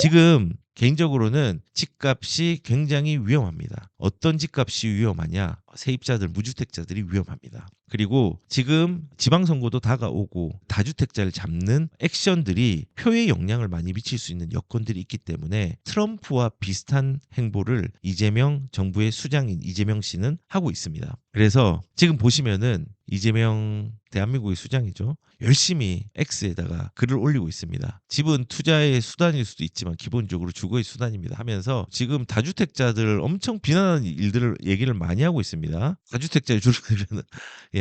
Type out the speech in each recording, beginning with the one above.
지금 개인적으로는 집값이 굉장히 위험합니다. 어떤 집값이 위험하냐? 세입자들, 무주택자들이 위험합니다. 그리고 지금 지방선거도 다가오고 다주택자를 잡는 액션들이 표에 영향을 많이 미칠 수 있는 여건들이 있기 때문에 트럼프와 비슷한 행보를 이재명 정부의 수장인 이재명 씨는 하고 있습니다. 그래서 지금 보시면은 이재명 대한민국의 수장이죠. 열심히 X에다가 글을 올리고 있습니다. 집은 투자의 수단일 수도 있지만 기본적으로 주거의 수단입니다 하면서 지금 다주택자들 엄청 비난하는 일들을 얘기를 많이 하고 있습니다. 다주택자를 줄이려는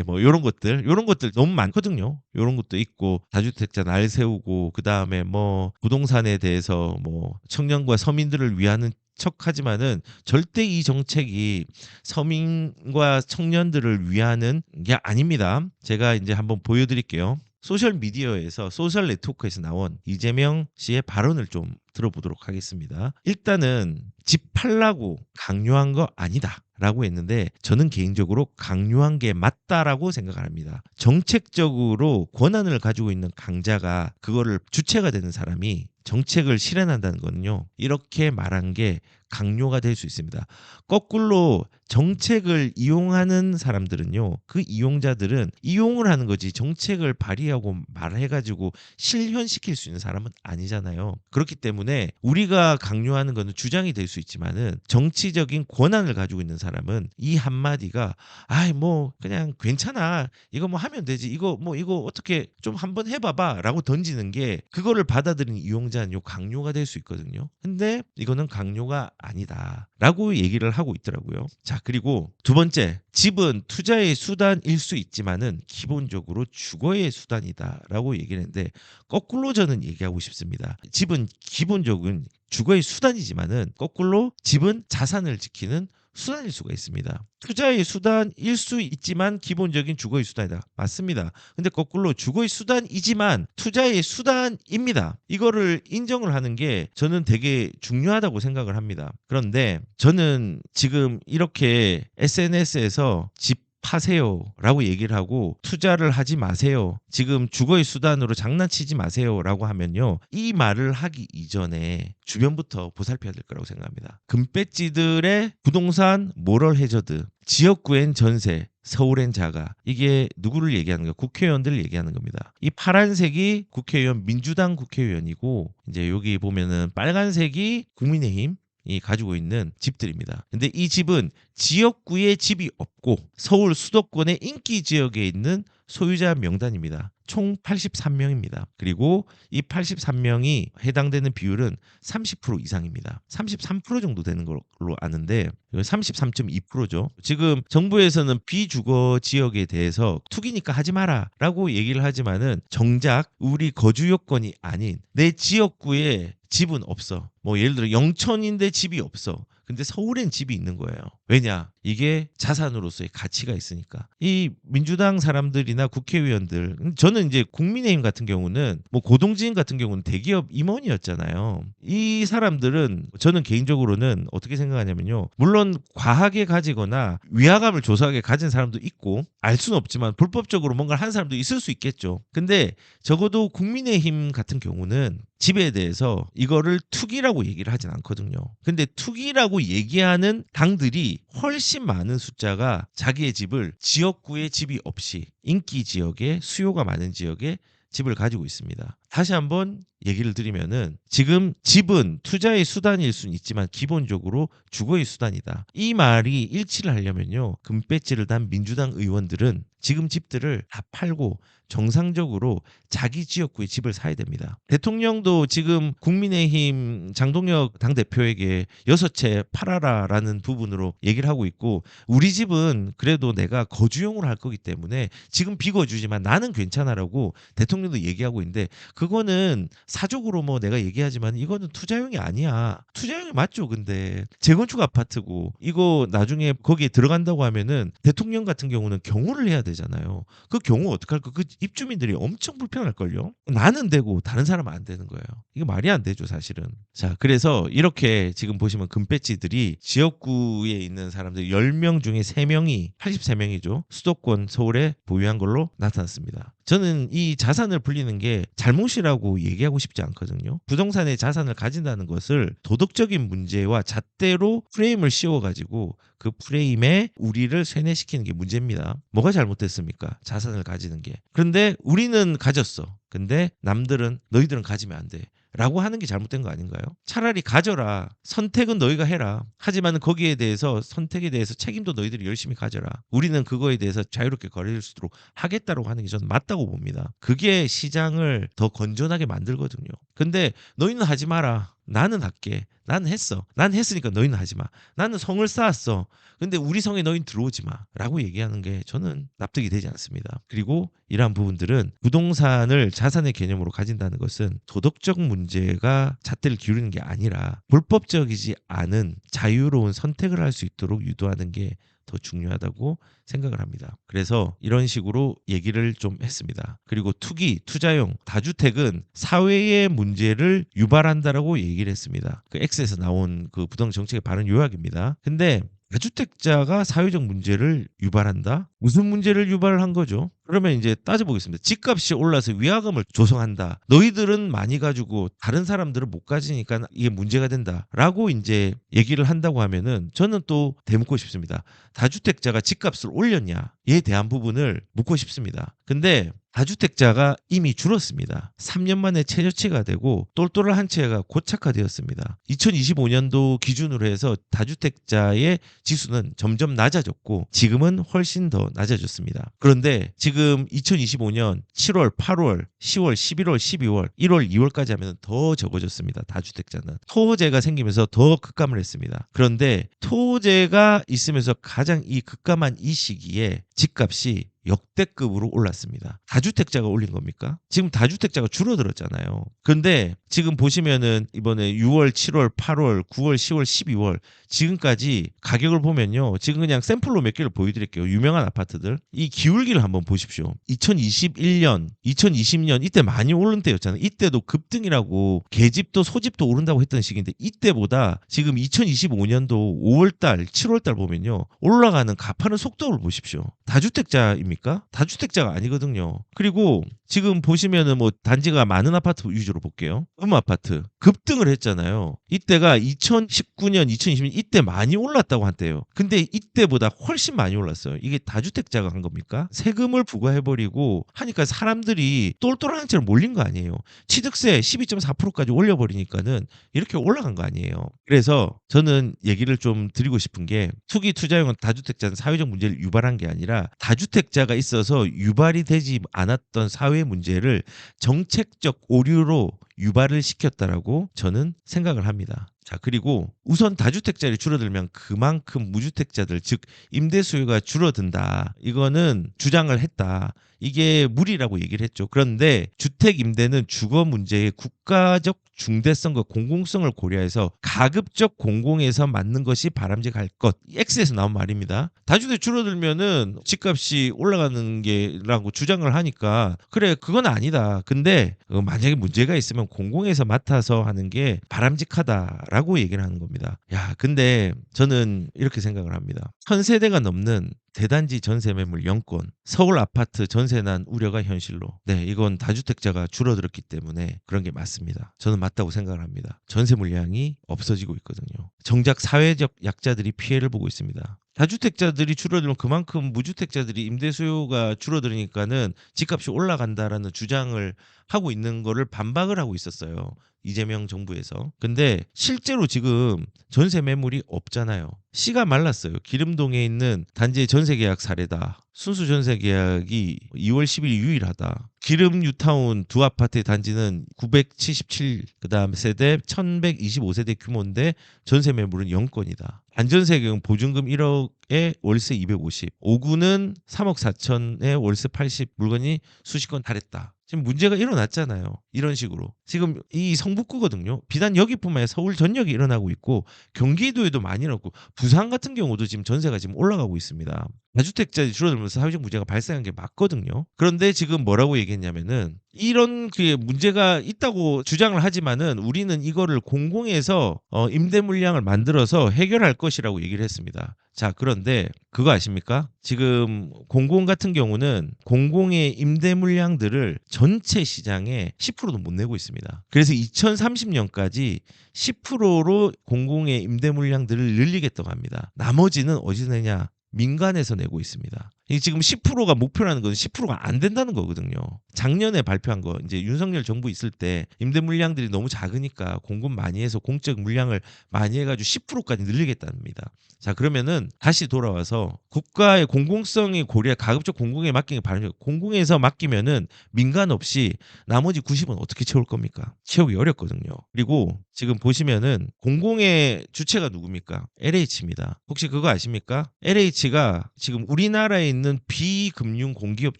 뭐 요런 것들 너무 많거든요. 요런 것도 있고 다주택자 날 세우고 그다음에 뭐 부동산에 대해서 뭐 청년과 서민들을 위하는 척하지만은 절대 이 정책이 서민과 청년들을 위하는 게 아닙니다. 제가 이제 한번 보여드릴게요. 소셜 미디어에서 소셜 네트워크에서 나온 이재명 씨의 발언을 좀 들어보도록 하겠습니다. 일단은 집 팔라고 강요한 거 아니다. 라고 했는데 저는 개인적으로 강요한 게 맞다라고 생각을 합니다. 정책적으로 권한을 가지고 있는 강자가 그거를 주체가 되는 사람이 정책을 실현한다는 거는요. 이렇게 말한 게 강요가 될 수 있습니다. 거꾸로 정책을 이용하는 사람들은요. 그 이용자들은 이용을 하는 거지 정책을 발의하고 말해가지고 실현시킬 수 있는 사람은 아니잖아요. 그렇기 때문에 우리가 강요하는 거는 주장이 될 수 있지만은 정치적인 권한을 가지고 있는 사람은 이 한마디가 아이 뭐 그냥 괜찮아. 이거 뭐 하면 되지. 이거 어떻게 좀 한번 해봐봐 라고 던지는 게 그거를 받아들이는 이용자는 요 강요가 될 수 있거든요. 근데 이거는 강요가 아니다 라고 얘기를 하고 있더라고요. 자, 그리고 두 번째, 집은 투자의 수단일 수 있지만은 기본적으로 주거의 수단이다 라고 얘기를 했는데 거꾸로 저는 얘기하고 싶습니다. 집은 기본적인 주거의 수단이지만은 거꾸로 집은 자산을 지키는 수단일 수가 있습니다. 투자의 수단일 수 있지만 기본적인 주거의 수단이다. 맞습니다. 근데 거꾸로 주거의 수단이지만 투자의 수단입니다. 이거를 인정을 하는 게 저는 되게 중요하다고 생각을 합니다. 그런데 저는 지금 이렇게 SNS에서 집 파세요 라고 얘기를 하고 투자를 하지 마세요. 지금 주거의 수단으로 장난치지 마세요 라고 하면요. 이 말을 하기 이전에 주변부터 보살펴야 될 거라고 생각합니다. 금배지들의 부동산 모럴 해저드, 지역구엔 전세, 서울엔 자가. 이게 누구를 얘기하는 거야? 국회의원들을 얘기하는 겁니다. 이 파란색이 국회의원 민주당 국회의원이고 이제 여기 보면은 빨간색이 국민의힘 이 가지고 있는 집들입니다. 근데 이 집은 지역구에 집이 없고 서울 수도권의 인기 지역에 있는 소유자 명단입니다. 총 83명입니다. 그리고 이 83명이 해당되는 비율은 30% 이상입니다. 33% 정도 되는 걸로 아는데 33.2%죠. 지금 정부에서는 비주거 지역에 대해서 투기니까 하지 마라 라고 얘기를 하지만은 정작 우리 거주 요건이 아닌 내 지역구에 집은 없어. 뭐 예를 들어 영천인데 집이 없어. 근데 서울엔 집이 있는 거예요. 왜냐? 이게 자산으로서의 가치가 있으니까. 이 민주당 사람들이나 국회의원들, 저는 이제 국민의힘 같은 경우는 뭐 고동진 같은 경우는 대기업 임원이었잖아요. 이 사람들은 저는 개인적으로는 어떻게 생각하냐면요. 물론 과하게 가지거나 위화감을 조사하게 가진 사람도 있고 알 수는 없지만 불법적으로 뭔가를 한 사람도 있을 수 있겠죠. 근데 적어도 국민의힘 같은 경우는 집에 대해서 이거를 투기라고 얘기를 하진 않거든요. 근데 투기라고 얘기하는 당들이 훨씬 많은 숫자가 자기의 집을 지역구에 집이 없이 인기 지역에 수요가 많은 지역에 집을 가지고 있습니다. 다시 한번 얘기를 드리면은 지금 집은 투자의 수단일 수는 있지만 기본적으로 주거의 수단이다. 이 말이 일치를 하려면요. 금배지를 단 민주당 의원들은 지금 집들을 다 팔고 정상적으로 자기 지역구에 집을 사야 됩니다. 대통령도 지금 국민의힘 장동혁 당대표에게 6채 팔아라라는 부분으로 얘기를 하고 있고 우리 집은 그래도 내가 거주용으로 할 거기 때문에 지금 비거주지만 나는 괜찮아라고 대통령도 얘기하고 있는데 그거는 사족으로 뭐 내가 얘기하지만 이거는 투자용이 아니야. 투자용이 맞죠. 근데 재건축 아파트고 이거 나중에 거기에 들어간다고 하면은 대통령 같은 경우는 경호를 해야 되잖아요. 그 경우 어떡할까? 그 입주민들이 엄청 불편할걸요. 나는 되고 다른 사람은 안 되는 거예요. 이거 말이 안 되죠 사실은. 자, 그래서 이렇게 지금 보시면 금배지들이 지역구에 있는 사람들 10명 중에 3명이 83명이죠. 수도권 서울에 보유한 걸로 나타났습니다. 저는 이 자산을 불리는 게 잘못 잘못이라고 얘기하고 싶지 않거든요. 부동산의 자산을 가진다는 것을 도덕적인 문제와 잣대로 프레임을 씌워가지고 그 프레임에 우리를 세뇌시키는 게 문제입니다. 뭐가 잘못됐습니까? 자산을 가지는 게. 그런데 우리는 가졌어. 근데 남들은 너희들은 가지면 안 돼. 라고 하는 게 잘못된 거 아닌가요? 차라리 가져라. 선택은 너희가 해라. 하지만 거기에 대해서 선택에 대해서 책임도 너희들이 열심히 가져라. 우리는 그거에 대해서 자유롭게 거래될 수 있도록 하겠다고 하는 게 저는 맞다고 봅니다. 그게 시장을 더 건전하게 만들거든요. 근데 너희는 하지 마라. 나는 할게. 나는 했어. 난 했으니까 너희는 하지 마. 나는 성을 쌓았어. 근데 우리 성에 너희는 들어오지 마. 라고 얘기하는 게 저는 납득이 되지 않습니다. 그리고 이러한 부분들은 부동산을 자산의 개념으로 가진다는 것은 도덕적 문제가 잣대를 기울이는 게 아니라 불법적이지 않은 자유로운 선택을 할 수 있도록 유도하는 게 더 중요하다고 생각을 합니다. 그래서 이런 식으로 얘기를 좀 했습니다. 그리고 투기, 투자용, 다주택은 사회의 문제를 유발한다라고 얘기를 했습니다. 그 X에서 나온 그 부동산 정책의 발언 요약입니다. 근데 다주택자가 사회적 문제를 유발한다? 무슨 문제를 유발한 거죠? 그러면 이제 따져보겠습니다. 집값이 올라서 위화감을 조성한다. 너희들은 많이 가지고 다른 사람들은 못 가지니까 이게 문제가 된다. 라고 이제 얘기를 한다고 하면은 저는 또 되묻고 싶습니다. 다주택자가 집값을 올렸냐에 대한 부분을 묻고 싶습니다. 근데 다주택자가 이미 줄었습니다. 3년 만에 최저치가 되고 똘똘한 한 채가 고착화되었습니다. 2025년도 기준으로 해서 다주택자의 지수는 점점 낮아졌고 지금은 훨씬 더 낮아졌습니다. 그런데 지금 2025년 7월, 8월, 10월, 11월, 12월, 1월, 2월까지 하면 더 적어졌습니다. 다주택자는. 토호제가 생기면서 더 급감을 했습니다. 그런데 토호제가 있으면서 가장 이 급감한 이 시기에 집값이 역대급으로 올랐습니다. 다주택자가 올린 겁니까? 지금 다주택자가 줄어들었잖아요. 그런데 지금 보시면은 이번에 6월, 7월, 8월, 9월, 10월, 12월 지금까지 가격을 보면요. 지금 그냥 샘플로 몇 개를 보여드릴게요. 유명한 아파트들. 이 기울기를 한번 보십시오. 2021년, 2020년 이때 많이 오른 때였잖아요. 이때도 급등이라고 계집도 소집도 오른다고 했던 시기인데 이때보다 지금 2025년도 5월달, 7월달 보면요. 올라가는 가파른 속도를 보십시오. 다주택자입니까? 다주택자가 아니거든요. 그리고 지금 보시면은 뭐 단지가 많은 아파트 위주로 볼게요. 아파트 급등을 했잖아요. 이때가 2019년, 2020년 이때 많이 올랐다고 한때요. 근데 이때보다 훨씬 많이 올랐어요. 이게 다주택자가 한 겁니까? 세금을 부과해버리고 하니까 사람들이 똘똘한 채로 몰린 거 아니에요. 취득세 12.4%까지 올려버리니까는 이렇게 올라간 거 아니에요. 그래서 저는 얘기를 좀 드리고 싶은 게 투기 투자용은 다주택자는 사회적 문제를 유발한 게 아니라 다주택자가 있어서 유발이 되지 않았던 사회 문제를 정책적 오류로 유발을 시켰다라고 저는 생각을 합니다. 자, 그리고 우선 다주택자들이 줄어들면 그만큼 무주택자들, 즉 임대 수요가 줄어든다. 이거는 주장을 했다. 이게 무리라고 얘기를 했죠. 그런데 주택 임대는 주거 문제의 국가적 중대성과 공공성을 고려해서 가급적 공공에서 맞는 것이 바람직할 것. X에서 나온 말입니다. 다주택 줄어들면은 집값이 올라가는 게라고 주장을 하니까 그래 그건 아니다. 근데 만약에 문제가 있으면 공공에서 맡아서 하는 게 바람직하다라고 얘기를 하는 겁니다. 야, 근데 저는 이렇게 생각을 합니다. 1000세대가 넘는 대단지 전세 매물 영권, 서울 아파트 전세 난 우려가 현실로. 네, 이건 다주택자가 줄어들었기 때문에 그런 게 맞습니다. 저는 맞다고 생각을 합니다. 전세 물량이 없어지고 있거든요. 정작 사회적 약자들이 피해를 보고 있습니다. 다주택자들이 줄어들면 그만큼 무주택자들이 임대 수요가 줄어들으니까는 집값이 올라간다라는 주장을 하고 있는 거를 반박을 하고 있었어요. 이재명 정부에서. 근데 실제로 지금 전세 매물이 없잖아요. 씨가 말랐어요. 기름동에 있는 단지의 전세 계약 사례다. 순수 전세 계약이 2월 10일 유일하다. 기름 뉴타운 두 아파트의 단지는 977 그다음 세대 1125세대 규모인데 전세 매물은 0건이다. 안전세 경우 보증금 1억에 월세 250. 5구는 3억 4천에 월세 80. 물건이 수십 건 달했다. 지금 문제가 일어났잖아요. 이런 식으로. 지금 이 성북구거든요. 비단 여기뿐만 아니라 서울 전역이 일어나고 있고 경기도에도 많이 일어났고 부산 같은 경우도 지금 전세가 지금 올라가고 있습니다. 다주택자들이 줄어들면서 사회적 문제가 발생한 게 맞거든요. 그런데 지금 뭐라고 얘기했냐면은 이런 그 문제가 있다고 주장을 하지만은 우리는 이거를 공공에서 임대 물량을 만들어서 해결할 것이라고 얘기를 했습니다. 자, 그런데 그거 아십니까? 지금 공공 같은 경우는 공공의 임대 물량들을 전체 시장의 10%도 못 내고 있습니다. 그래서 2030년까지 10%로 공공의 임대 물량들을 늘리겠다고 합니다. 나머지는 어디서 내냐? 민간에서 내고 있습니다. 이 지금 10%가 목표라는 건 10%가 안 된다는 거거든요. 작년에 발표한 거 이제 윤석열 정부 있을 때 임대 물량들이 너무 작으니까 공급 많이 해서 공적 물량을 많이 해가지고 10%까지 늘리겠답니다. 자, 그러면은 다시 돌아와서 국가의 공공성이 고려 가급적 공공에 맡기는 게 바람이고, 공공에서 맡기면은 민간 없이 나머지 90은 어떻게 채울 겁니까? 채우기 어렵거든요. 그리고 지금 보시면은 공공의 주체가 누굽니까? LH입니다. 혹시 그거 아십니까? LH가 지금 우리나라에 있는 비금융 공기업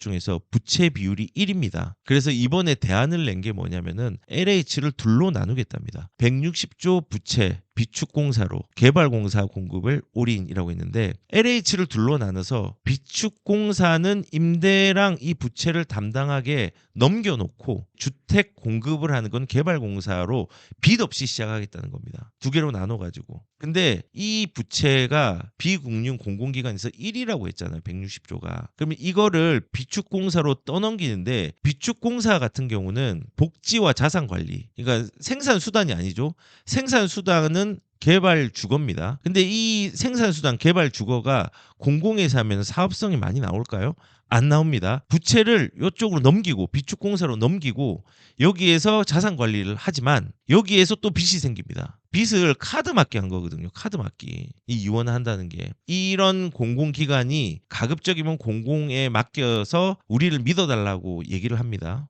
중에서 부채 비율이 1입니다. 그래서 이번에 대안을 낸 게 뭐냐면은 LH를 둘로 나누겠답니다. 160조 부채 비축공사로 개발공사 공급을 올인이라고 했는데, LH를 둘로 나눠서 비축공사는 임대랑 이 부채를 담당하게 넘겨놓고 주택 공급을 하는 건 개발공사로 빚 없이 시작하겠다는 겁니다. 두 개로 나눠가지고. 근데 이 부채가 비금융 공공기관에서 1이라고 했잖아요. 160조가. 그러면 이거를 비축공사로 떠넘기는데, 비축공사 같은 경우는 복지와 자산관리, 그러니까 생산수단이 아니죠. 생산수단은 개발 주거입니다. 근데 이 생산수단 개발 주거가 공공에서 하면 사업성이 많이 나올까요? 안 나옵니다. 부채를 이쪽으로 넘기고 비축공사로 넘기고 여기에서 자산 관리를 하지만 여기에서 또 빚이 생깁니다. 빚을 카드 맞기 한 거거든요. 카드 맞기. 이 이원을 한다는 게. 이런 공공기관이 가급적이면 공공에 맡겨서 우리를 믿어달라고 얘기를 합니다.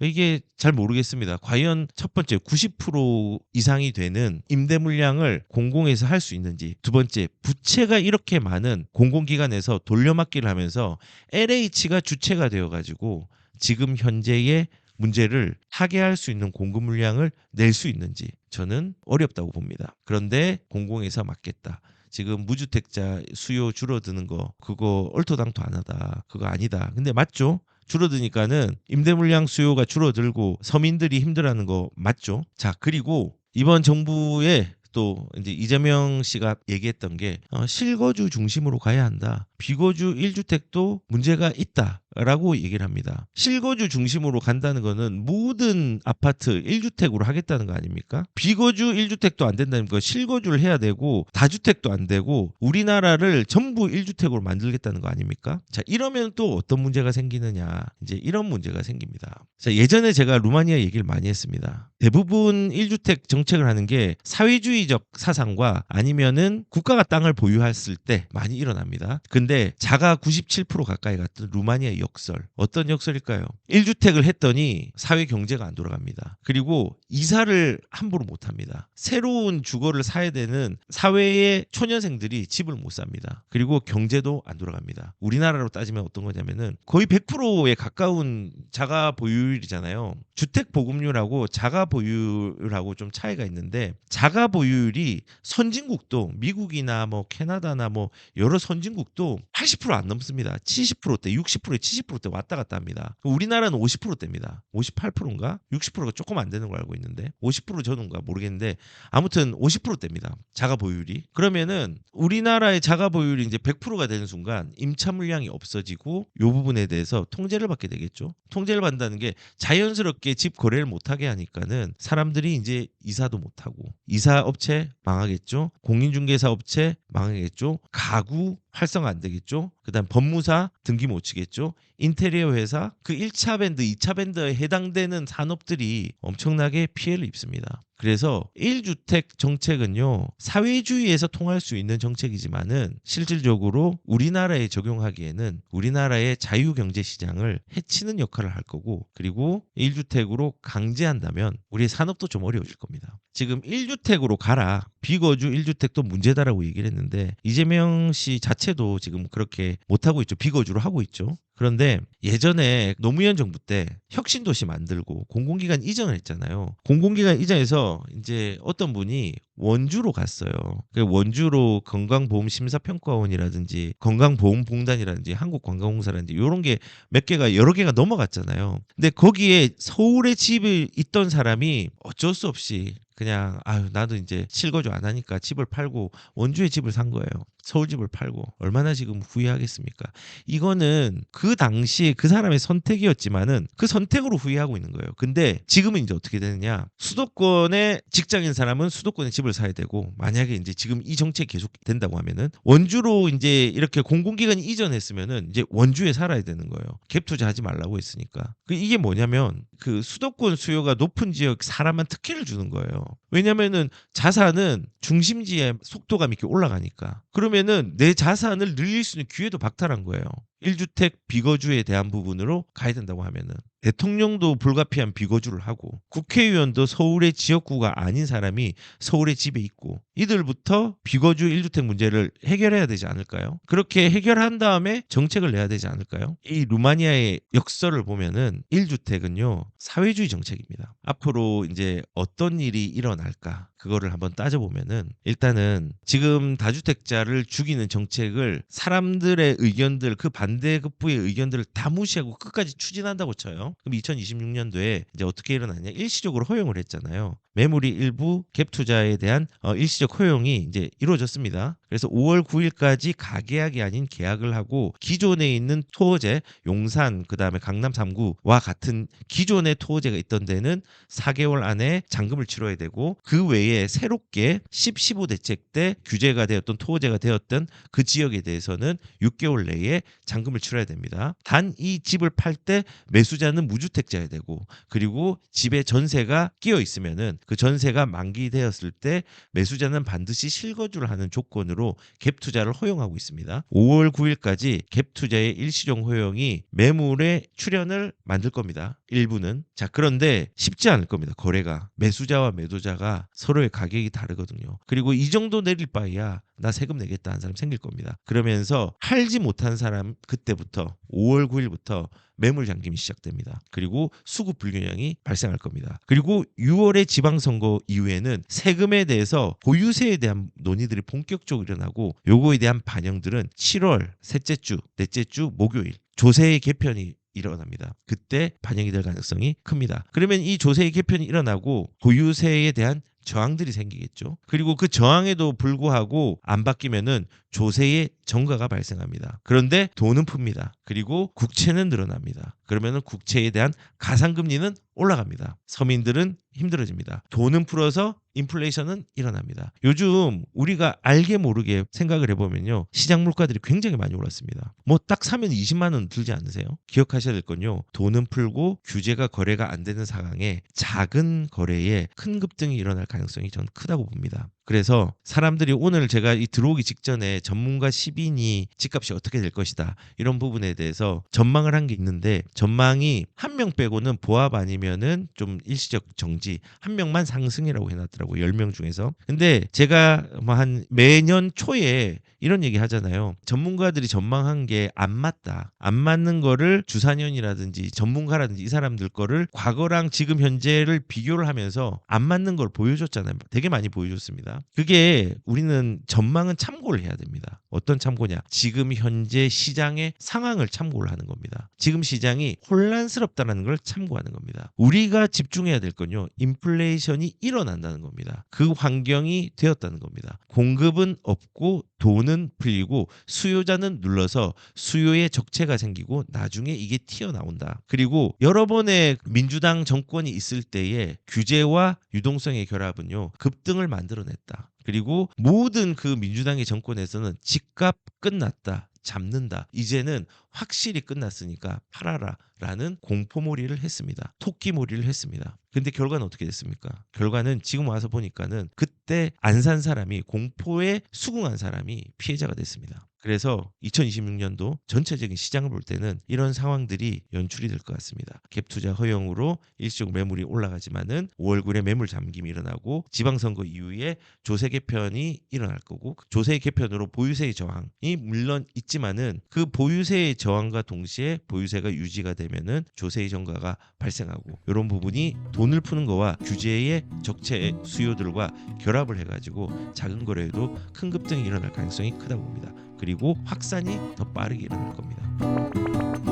이게 잘 모르겠습니다. 과연 첫 번째 90% 이상이 되는 임대 물량을 공공에서 할 수 있는지, 두 번째 부채가 이렇게 많은 공공기관에서 돌려막기를 하면서 LH가 주체가 되어가지고 지금 현재의 문제를 타개할 수 있는 공급 물량을 낼 수 있는지 저는 어렵다고 봅니다. 그런데 공공에서 맡겠다. 지금 무주택자 수요 줄어드는 거 그거 얼토당토 안 하다. 그거 아니다. 근데 맞죠? 줄어드니까는 임대 물량 수요가 줄어들고 서민들이 힘들어하는 거 맞죠? 자, 그리고 이번 정부의 또 이제 이재명 씨가 얘기했던 게 실거주 중심으로 가야 한다. 비거주 1주택도 문제가 있다라고 얘기를 합니다. 실거주 중심으로 간다는 거는 모든 아파트 1주택으로 하겠다는 거 아닙니까? 비거주 1주택도 안 된다는 거, 실거주를 해야 되고 다주택도 안 되고 우리나라를 전부 1주택으로 만들겠다는 거 아닙니까? 자, 이러면 또 어떤 문제가 생기느냐? 이제 이런 문제가 생깁니다. 자, 예전에 제가 루마니아 얘기를 많이 했습니다. 대부분 1주택 정책을 하는 게 사회주의적 사상과 아니면은 국가가 땅을 보유했을 때 많이 일어납니다. 근데 자가 97% 가까이 갔던 루마니아의 역설, 어떤 역설일까요? 1주택을 했더니 사회 경제가 안 돌아갑니다. 그리고 이사를 함부로 못 합니다. 새로운 주거를 사야 되는 사회의 초년생들이 집을 못 삽니다. 그리고 경제도 안 돌아갑니다. 우리나라로 따지면 어떤 거냐면은 거의 100%에 가까운 자가 보유율이잖아요. 주택 보급률하고 자가 보유율하고 좀 차이가 있는데, 자가 보유율이 선진국도 미국이나 뭐 캐나다나 뭐 여러 선진국도 80%안 넘습니다. 70%대, 60%, 70%대 왔다 갔다 합니다. 우리나라는 50%대입니다. 58%인가? 60%가 조금 안 되는 걸 알고 있는데 50% 전후인가 모르겠는데 아무튼 50%대입니다. 자가 보유율이. 그러면은 우리나라의 자가 보유율이 이제 100%가 되는 순간 임차 물량이 없어지고 이 부분에 대해서 통제를 받게 되겠죠. 통제를 받는다는 게 자연스럽게 집 거래를 못하게 하니까는 사람들이 이제 이사도 못하고, 이사 업체 망하겠죠. 공인중개사 업체 망하겠죠. 가구 활성화 안 되겠죠. 그다음 법무사 등기 못 치겠죠. 인테리어 회사, 그 1차 밴드, 2차 밴드에 해당되는 산업들이 엄청나게 피해를 입습니다. 그래서 1주택 정책은요, 사회주의에서 통할 수 있는 정책이지만은 실질적으로 우리나라에 적용하기에는 우리나라의 자유경제시장을 해치는 역할을 할 거고, 그리고 1주택으로 강제한다면 우리의 산업도 좀 어려워질 겁니다. 지금 1주택으로 가라. 비거주 1주택도 문제다라고 얘기를 했는데 이재명 씨 자체도 지금 그렇게 못하고 있죠. 비거주로 하고 있죠. 그런데 예전에 노무현 정부 때 혁신도시 만들고 공공기관 이전을 했잖아요. 공공기관 이전해서 이제 어떤 분이 원주로 갔어요. 그 원주로 건강보험심사평가원이라든지 건강보험공단이라든지 한국관광공사라든지 이런 게 몇 개가 여러 개가 넘어갔잖아요. 근데 거기에 서울에 집이 있던 사람이 어쩔 수 없이 그냥 아유 나도 이제 실거주 안 하니까 집을 팔고 원주에 집을 산 거예요. 서울 집을 팔고 얼마나 지금 후회하겠습니까? 이거는 그 당시에 그 사람의 선택이었지만은 그 선택으로 후회하고 있는 거예요. 근데 지금은 이제 어떻게 되느냐? 수도권에 직장인 사람은 수도권에 집을 사야 되고 만약에 이제 지금 이 정책이 계속 된다고 하면은 원주로 이제 이렇게 공공기관이 이전했으면은 이제 원주에 살아야 되는 거예요. 갭 투자하지 말라고 했으니까. 이게 뭐냐면 그 수도권 수요가 높은 지역 사람만 특혜를 주는 거예요. 왜냐면은 자산은 중심지에 속도감 있게 올라가니까. 그러면은 내 자산을 늘릴 수 있는 기회도 박탈한 거예요. 1주택 비거주에 대한 부분으로 가야 된다고 하면은 대통령도 불가피한 비거주를 하고 국회의원도 서울의 지역구가 아닌 사람이 서울의 집에 있고 이들부터 비거주 1주택 문제를 해결해야 되지 않을까요? 그렇게 해결한 다음에 정책을 내야 되지 않을까요? 이 루마니아의 역설을 보면은 1주택은요 사회주의 정책입니다. 앞으로 이제 어떤 일이 일어날까 그거를 한번 따져보면은 일단은 지금 다주택자를 죽이는 정책을 사람들의 의견들 그 반대급부의 의견들을 다 무시하고 끝까지 추진한다고 쳐요. 그럼 2026년도에 이제 어떻게 일어났냐? 일시적으로 허용을 했잖아요. 매물이 일부 갭 투자에 대한 일시적 허용이 이제 이루어졌습니다. 그래서 5월 9일까지 가계약이 아닌 계약을 하고 기존에 있는 토어제 용산 그다음에 강남 3구와 같은 기존의 토어제가 있던 데는 4개월 안에 잔금을 치러야 되고 그 외에 새롭게 10, 15대책 때 규제가 되었던 토어제가 되었던 그 지역에 대해서는 6개월 내에 잔금을 치러야 됩니다. 단 이 집을 팔 때 매수자는 무주택자여야 되고 그리고 집에 전세가 끼어 있으면은 그 전세가 만기되었을 때 매수자는 반드시 실거주를 하는 조건으로 갭 투자를 허용하고 있습니다. 5월 9일까지 갭 투자의 일시적 허용이 매물의 출현을 만들 겁니다. 일부는. 자, 그런데 쉽지 않을 겁니다. 거래가. 매수자와 매도자가 서로의 가격이 다르거든요. 그리고 이 정도 내릴 바에야 나 세금 내겠다 하는 사람 생길 겁니다. 그러면서 팔지 못한 사람 그때부터 5월 9일부터 매물 잠김이 시작됩니다. 그리고 수급 불균형이 발생할 겁니다. 그리고 6월의 지방선거 이후에는 세금에 대해서 보유세에 대한 논의들이 본격적으로 일어나고 요거에 대한 반영들은 7월 셋째 주, 넷째 주 목요일 조세의 개편이 일어납니다. 그때 반영이 될 가능성이 큽니다. 그러면 이 조세의 개편이 일어나고 보유세에 대한 저항들이 생기겠죠. 그리고 그 저항에도 불구하고 안 바뀌면은 조세의 정가가 발생합니다. 그런데 돈은 풉니다. 그리고 국채는 늘어납니다. 그러면은 국채에 대한 가상금리는 올라갑니다. 서민들은 힘들어집니다. 돈은 풀어서 인플레이션은 일어납니다. 요즘 우리가 알게 모르게 생각을 해보면요. 시장 물가들이 굉장히 많이 올랐습니다. 뭐 딱 사면 20만 원 들지 않으세요? 기억하셔야 될 건요. 돈은 풀고 규제가 거래가 안 되는 상황에 작은 거래에 큰 급등이 일어날 가능성이 저는 크다고 봅니다. 그래서 사람들이 오늘 제가 이 들어오기 직전에 전문가 10인이 집값이 어떻게 될 것이다 이런 부분에 대해서 전망을 한 게 있는데 전망이 한 명 빼고는 보합 아니면은 좀 일시적 정지 한 명만 상승이라고 해놨더라고요. 10명 중에서. 근데 제가 뭐 한 매년 초에 이런 얘기 하잖아요. 전문가들이 전망한 게 안 맞다. 안 맞는 거를 주사년이라든지 전문가라든지 이 사람들 거를 과거랑 지금 현재를 비교를 하면서 안 맞는 걸 보여줬잖아요. 되게 많이 보여줬습니다. 그게 우리는 전망은 참고를 해야 됩니다. 어떤 참고냐? 지금 현재 시장의 상황을 참고를 하는 겁니다. 지금 시장이 혼란스럽다는 걸 참고하는 겁니다. 우리가 집중해야 될 건요. 인플레이션이 일어난다는 겁니다. 그 환경이 되었다는 겁니다. 공급은 없고 돈은 풀리고 수요자는 눌러서 수요의 적체가 생기고 나중에 이게 튀어나온다. 그리고 여러 번의 민주당 정권이 있을 때의 규제와 유동성의 결합은요. 급등을 만들어냈다. 그리고 모든 그 민주당의 정권에서는 집값 끝났다. 잡는다. 이제는 확실히 끝났으니까 팔아라 라는 공포몰이를 했습니다. 토끼몰이를 했습니다. 근데 결과는 어떻게 됐습니까? 결과는 지금 와서 보니까는 그때 안 산 사람이 공포에 수긍한 사람이 피해자가 됐습니다. 그래서 2026년도 전체적인 시장을 볼 때는 이런 상황들이 연출이 될 것 같습니다. 갭 투자 허용으로 일시적으로 매물이 올라가지만은 5월 9일에 매물 잠김이 일어나고 지방선거 이후에 조세 개편이 일어날 거고, 그 조세 개편으로 보유세의 저항이 물론 있지만은 그 보유세의 저항과 동시에 보유세가 유지가 되면은 조세의 증가가 발생하고, 이런 부분이 돈을 푸는 거와 규제의 적체 수요들과 결합을 해가지고 작은 거래에도 큰 급등이 일어날 가능성이 크다고 봅니다. 그리고 확산이 더 빠르게 일어날 겁니다.